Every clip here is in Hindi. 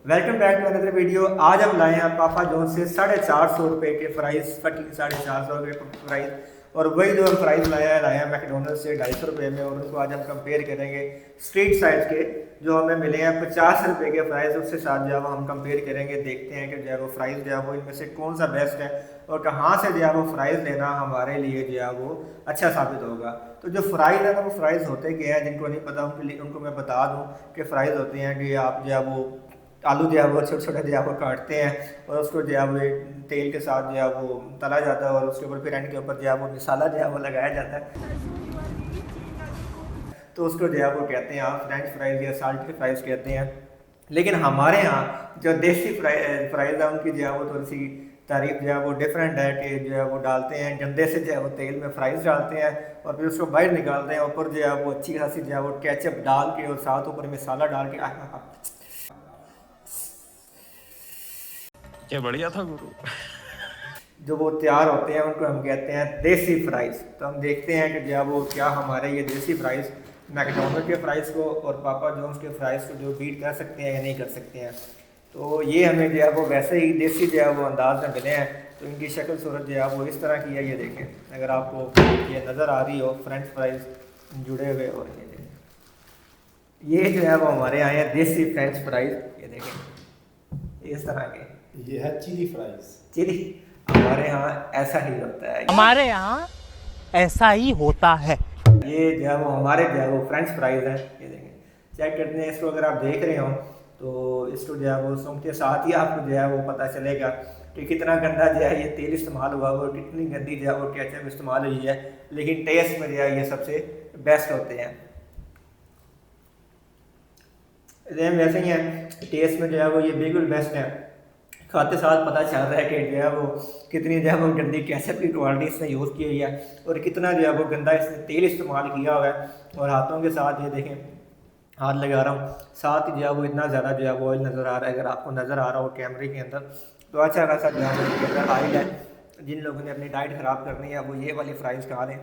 Welcome back to another video. आज हम लाए हैं पापा जॉन से 450 रुपये के प्राइस, कटिंग 450 रुपये का प्राइस। और वही जो हम प्राइस लाया है मैकडोनल्ड से 250 रुपये में। और उसको आज हम कंपेयर करेंगे स्ट्रीट साइज के जो हमें मिले हैं 50 रुपये के प्राइस, उसके साथ जो है हम कंपेयर करेंगे। देखते हैं कि जो है वो प्राइस जो है वो इनमें से कौन सा बेस्ट है और कहाँ से जो है वो प्राइस लेना हमारे लिए जो है वो अच्छा साबित होगा। तो जो फ्राइज़ है ना, वो फ्राइज़ होते क्या है, जिनको नहीं पता उनके लिए उनको मैं बता दूं कि फ्राइज़ होते हैं कि आप जो है वो आलू जो है वो छोटे छोटे जो है वो काटते हैं और उसको जो है वो तेल के साथ जो है वो तला जाता है और उसके ऊपर फिर एंड के ऊपर जो है वो मसाला जो है वो लगाया जाता है। तो उसको जो है वो कहते हैं आप फ्रेंच फ्राइज़ या साल्टेड फ्राइज़ कहते हैं। लेकिन हमारे यहाँ जो देसी फ्राइज़ है उनकी जो है वो थोड़ी सी तारीफ जो है वो डिफरेंट है कि जो है वो डालते हैं गंदे से जो है वो तेल में फ्राइज़ डालते हैं और फिर उसको बाहर निकालते हैं। ऊपर जो है वो अच्छी खासी जो है वो केचप डाल के और साथ ऊपर मसाला डाल के क्या बढ़िया था गुरु। जो वो तैयार होते हैं उनको हम कहते हैं देसी फ्राइज़। तो हम देखते हैं कि जो है वो क्या हमारे ये देसी फ्राइज़ मैकडोनल्ड के फ्राइज़ को और पापा जॉन्स के फ्राइज़ को जो बीट कर सकते हैं या नहीं कर सकते हैं। तो ये हमें जो है वो वैसे ही देसी जो है वो अंदाज में मिले हैं। तो इनकी शक्ल सूरत जो है वो इस तरह की है, ये देखें। अगर आपको ये नज़र आ रही हो फ्रेंच फ्राइज़ जुड़े हुए, और ये देखें, ये जो है वो हमारे यहाँ है देसी फ्रेंच फ्राइज़। ये देखें इस तरह के, ये है चिली फ्राइज। चिली हमारे यहाँ ऐसा ही होता है। हमारे यहाँ ऐसा ही होता है। ये जो है वो हमारे जो है वो फ्रेंच फ्राइज़ हैं। ये देखें, चेक करते हैं इसको। अगर आप देख रहे हो तो इसको जो है वो सूंघते साथ ही आपको जो है वो पता चलेगा कि कितना गंदा जो है ये तेल इस्तेमाल हुआ और कितनी गंदी जो है वो केचप इस्तेमाल हुई है। लेकिन टेस्ट में जो है ये सबसे बेस्ट होते हैं। वैसे ही है, टेस्ट में जो है वो ये बिल्कुल बेस्ट है। खाते साथ पता चल रहा है कि जो है वो कितनी जो है वो गंदी केचप की क्वालिटी इसने यूज़ की हुई है और कितना जो है वो गंदा इसने तेल इस्तेमाल किया हुआ है। और हाथों के साथ ये देखें, हाथ लगा रहा हूँ, साथ ही जो है वो इतना ज़्यादा जो है वो ऑयल नज़र आ रहा है। अगर आपको नज़र आ रहा हो कैमरे के अंदर तो अच्छा खासा जो है वो इसके अंदर ऑयल है। जिन लोगों ने अपनी डाइट ख़राब करनी है वो ये वाली फ्राइज़ खा लें।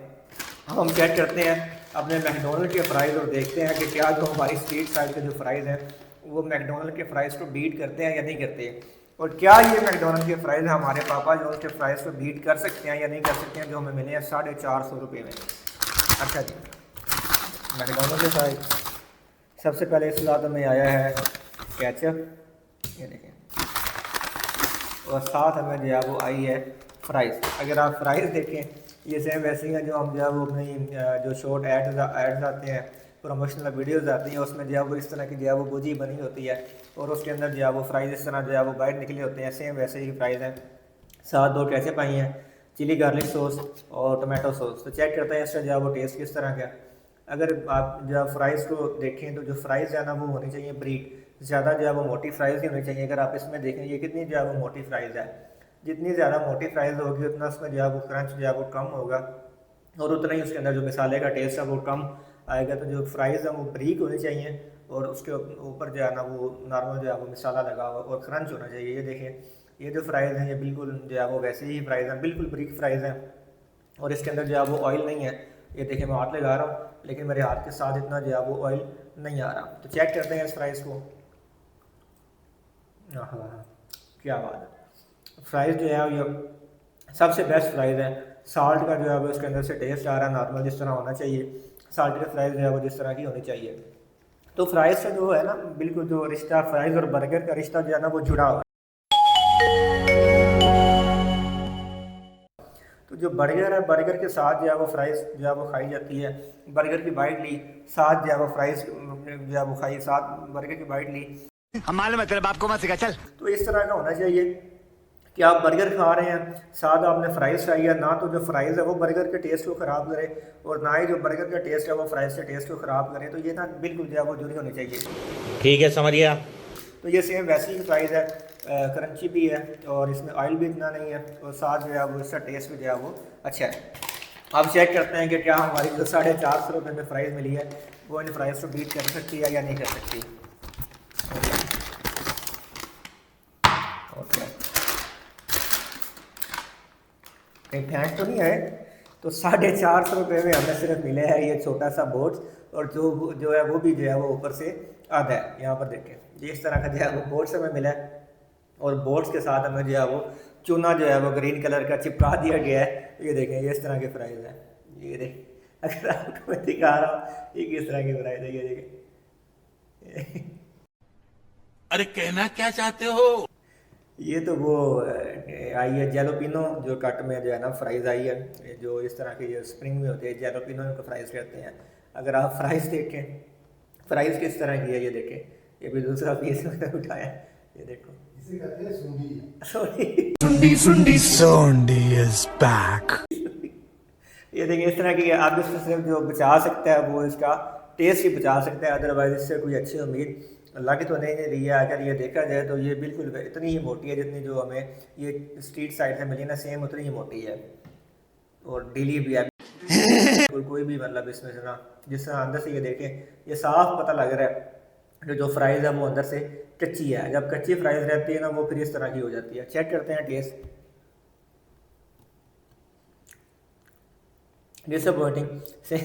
हम चेक करते हैं अपने मैकडोनल्ड के फ्राइज़ और देखते हैं कि क्या जो हमारी स्ट्रीट साइड के जो फ्राइज़ हैं वो मैकडोनल्ड के फ्राइज़ को बीट करते हैं या नहीं करते। और क्या ये मैकडोनल्ड के फ्राइज़ हमारे पापा जो उसके फ्राइज़ को बीट कर सकते हैं या नहीं कर सकते हैं, जो हमें मिले हैं 450 रुपये में। अच्छा जी, मैकडोनल्ड के फ्राइज़ सबसे पहले इस साथ हमें आया है केचप, ये देखें, और साथ हमें जो है वो आई है फ्राइज़। अगर आप फ्राइज़ देखें ये सेम वैसे ही है जो हम जो है वो अपनी जो शॉर्ट एड्स आते हैं, प्रमोशनल वीडियोस आती हैं, उसमें जो है वो इस तरह की जो है वो भुजी बनी होती है और उसके अंदर जो है वो फ्राइज़ इस तरह जो है वो बाहर निकले होते हैं। सेम वैसे ही फ्राइज़ हैं। साथ 2 केचप आई हैं, चिली गार्लिक सॉस और टमाटो सॉस। तो चेक करते हैं इसका जो है वो टेस्ट किस तरह का। अगर आप जो है फ्राइज़ को देखें तो जो फ्राइज़ है ना वो होनी चाहिए ब्रीक, ज़्यादा जो है वो मोटी फ्राइज़ ही होनी चाहिए। अगर आप इसमें देखें ये कितनी जो है वो मोटी फ्राइज़ है, जितनी ज़्यादा मोटी फ्राइज़ होगी उतना उसमें जो है वो क्रंच जो है वो कम होगा और उतना ही उसके अंदर जो मसाले का टेस्ट है वो कम आएगा। तो जो फ्राइज़ है वो ब्रीक होनी चाहिए और उसके ऊपर जो है ना वो नॉर्मल जो है वो मसाला लगा हुआ और क्रंच होना चाहिए। ये देखें, ये जो फ्राइज़ हैं ये बिल्कुल जो है वो वैसे ही फ्राइज़ हैं, बिल्कुल ब्रीक फ्राइज़ हैं और इसके अंदर जो है वो ऑयल नहीं है। ये देखें, मैं हाथ लगा रहा हूँ लेकिन मेरे हाथ के साथ इतना जो है वो ऑयल नहीं आ रहा। तो चेक करते हैं इस फ्राइज़ को। हाँ, क्या बात है। फ्राइज़ जो है ये सबसे बेस्ट फ्राइज़ है। साल्ट का जो है वो इसके अंदर से टेस्ट आ रहा है नॉर्मल जिस तरह होना चाहिए। साल्टेड फ्राइज़ जो है वो जिस तरह की होनी चाहिए। तो फ्राइज़ से जो है ना बिल्कुल जो रिश्ता फ्राइज़ और बर्गर का रिश्ता जो है ना वो जुड़ा हुआ है। तो जो बर्गर है, बर्गर के साथ जो है वो फ्राइज़ जो है वो खाई जाती है। बर्गर की बाइट ली, साथ जो है वो फ्राइज़ जो है वो खाई, साथ बर्गर की बाइट ली। हमारे मतलब आपको मत सिखा चल। तो इस तरह का होना चाहिए कि आप बर्गर खा रहे हैं, साथ आपने फ्राइज़ खाई है। ना तो जो फ्राइज़ है वो बर्गर के टेस्ट को ख़राब करे और ना ही जो बर्गर का टेस्ट है वो फ्राइज़ के टेस्ट को ख़राब करे। तो ये ना बिल्कुल जो है वो जुड़ी होनी चाहिए। ठीक है, समझ गया। तो ये सेम वैसी ही फ्राइज़ है, क्रंची भी है और इसमें ऑयल भी इतना नहीं है और साथ जो है वो इसका टेस्ट भी जो है वो अच्छा है। अब चेक करते हैं कि क्या हमारी जो 450 रुपये में फ़्राइज़ मिली है वो इन फ्राइज़ को बीट कर सकती है या नहीं कर सकती। कहीं फेंक तो नहीं है। तो 450 रुपये में हमें सिर्फ मिले है ये छोटा सा बोट्स और जो है वो भी जो है वो ऊपर से आधा है। यहाँ पर देखें, ये इस तरह का जो है वो बोट्स हमें मिला है, और बोट्स के साथ हमें जो है वो चूना जो है वो ग्रीन कलर का चिपका दिया गया है। ये देखें, ये इस तरह के फ्राइज़ हैं। ये देखें, अगर आपको मैं दिखा रहा हूँ ये किस तरह की फ्राइज़ है, ये देखें। अरे कहना क्या चाहते हो? ये तो वो आई है जेलोपिनो, जो कट में जो है ना फ्राइज़ आई है, ये जो इस तरह के जो स्प्रिंग में होते हैं जेलोपिनो इनको फ्राइज़ कहते हैं। अगर आप फ्राइज़ देखें, फ्राइज़ किस तरह की है ये देखें, ये भी दूसरा पीस मैंने उठाया, ये देखो। इसे कहते हैं सूंडी। Sorry, Sondi is back. ये देखिए इस तरह की। आप इससे सिर्फ जो बचा सकता है वो इसका टेस्ट ही बचा सकता है, अदरवाइज इससे कोई अच्छी उम्मीद लग तो नहीं रही है। अगर ये देखा जाए तो ये बिल्कुल इतनी ही मोटी है जितनी जो हमें ये स्ट्रीट साइड से मिली ना, सेम उतनी ही मोटी है, और डेली भी है। कोई भी मतलब इसमें से ना, जिस तरह अंदर से ये देखें, ये साफ पता लग रहा है जो फ्राइज़ है वो अंदर से कच्ची है। जब कच्ची फ्राइज़ रहती है ना वो फिर इस तरह की हो जाती है। चेक करते हैं टेस्ट। डिसअपॉइंटिंग से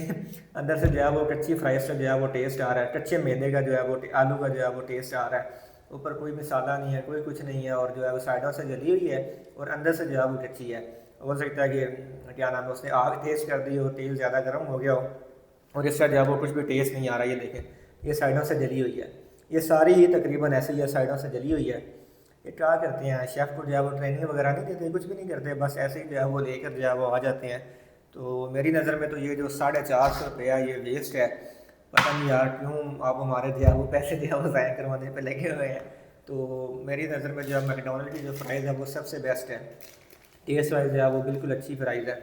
अंदर से जो है वो कच्ची फ्राइज से जो है वो टेस्ट आ रहा है, कच्चे मैदे का जो है वो आलू का जो है वो टेस्ट आ रहा है। ऊपर कोई मसाला नहीं है, कोई कुछ नहीं है, और जो है वो साइडों से जली हुई है और अंदर से जो है वो कच्ची है। हो सकता है कि क्या नाम है, उसने आग तेज़ कर दी हो, तेल ज़्यादा गर्म हो गया हो, और इसका जो है वो कुछ भी टेस्ट नहीं आ रहा। ये देखें, ये साइडों से जली हुई है, ये सारी ही तकरीबन ऐसे ही है, साइडों से जली हुई है। ये क्या करते हैं, शेफ़ को जो है वो ट्रेनिंग वगैरह नहीं देते, कुछ भी नहीं करते, बस ऐसे ही जो है वो लेकर जो है वो आ जाते हैं। तो मेरी नज़र में तो ये जो 450 रुपया ये वेस्ट है। पता नहीं यार क्यों आप हमारे जो है वो पैसे जो है वो ज़ाया करवाने पे लगे हुए हैं। तो मेरी नज़र में जो है मैकडॉनल्ड की जो फ्राइज़ है वो सबसे बेस्ट है, टेस्ट वाइज जो है वो बिल्कुल अच्छी फ्राइज़ है।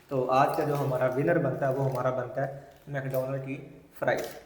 तो आज का जो हमारा विनर बनता है वो हमारा बनता है मैकडॉनल्ड की फ्राइज़।